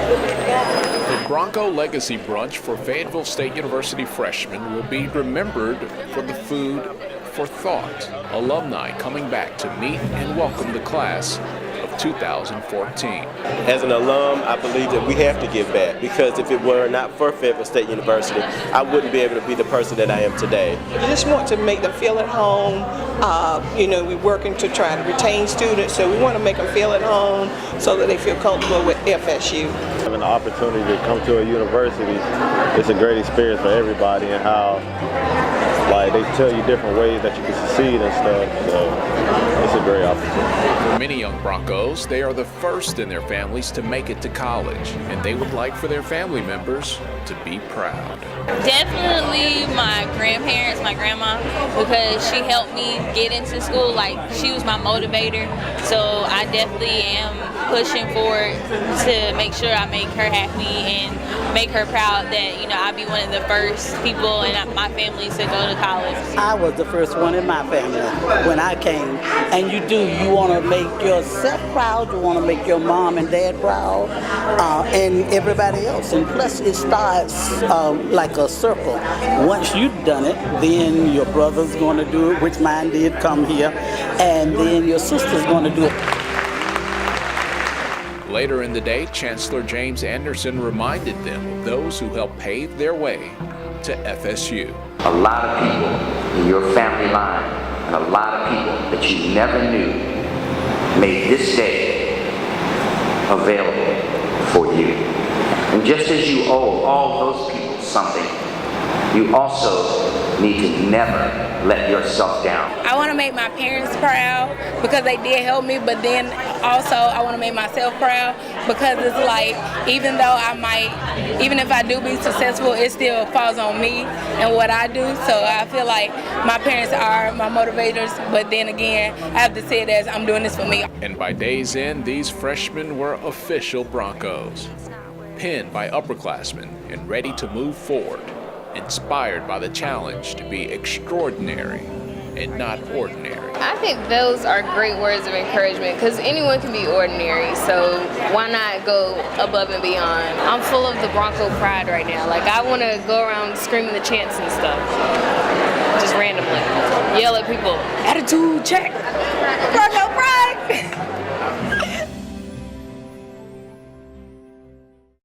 The Bronco Legacy Brunch for Fayetteville State University freshmen will be remembered for the food for thought. Alumni coming back to meet and welcome the class of 2014. As an alum, I believe that we have to give back, because if it were not for Fayetteville State University, I wouldn't be able to be the person that I am today. We just want to make them feel at home. We're working to try to retain students, so we want to make them feel at home so that they feel comfortable with FSU. Having the opportunity to come to a university, it's a great experience for everybody, and how they tell you different ways that you can succeed and stuff, so it's a great opportunity. For many young Broncos, they are the first in their families to make it to college, and they would like for their family members to be proud. Definitely my grandparents, my grandma, because she helped me get into school. She was my motivator, so I definitely am pushing forward to make sure I make her happy and make her proud that, I'll be one of the first people in my family to go to college. I was the first one in my family when I came, and you want to make yourself proud, you want to make your mom and dad proud, and everybody else, and plus it starts like a circle. Once you've done it, then your brother's going to do it, which mine did come here, and then your sister's going to do it. Later in the day, Chancellor James Anderson reminded them of those who helped pave their way to FSU. A lot of people in your family line and a lot of people that you never knew made this day available for you. And just as you owe all those people something, you also need to never let yourself down. I want to make my parents proud because they did help me, but then also I want to make myself proud because it's even though even if I do be successful, it still falls on me and what I do. So I feel like my parents are my motivators, but then again, I have to say it as I'm doing this for me. And by day's end, these freshmen were official Broncos, penned by upperclassmen and ready to move forward, inspired by the challenge to be extraordinary and not ordinary. I think those are great words of encouragement because anyone can be ordinary, so why not go above and beyond? I'm full of the Bronco pride right now. I want to go around screaming the chants and stuff, just randomly. Yell at people, attitude check, Bronco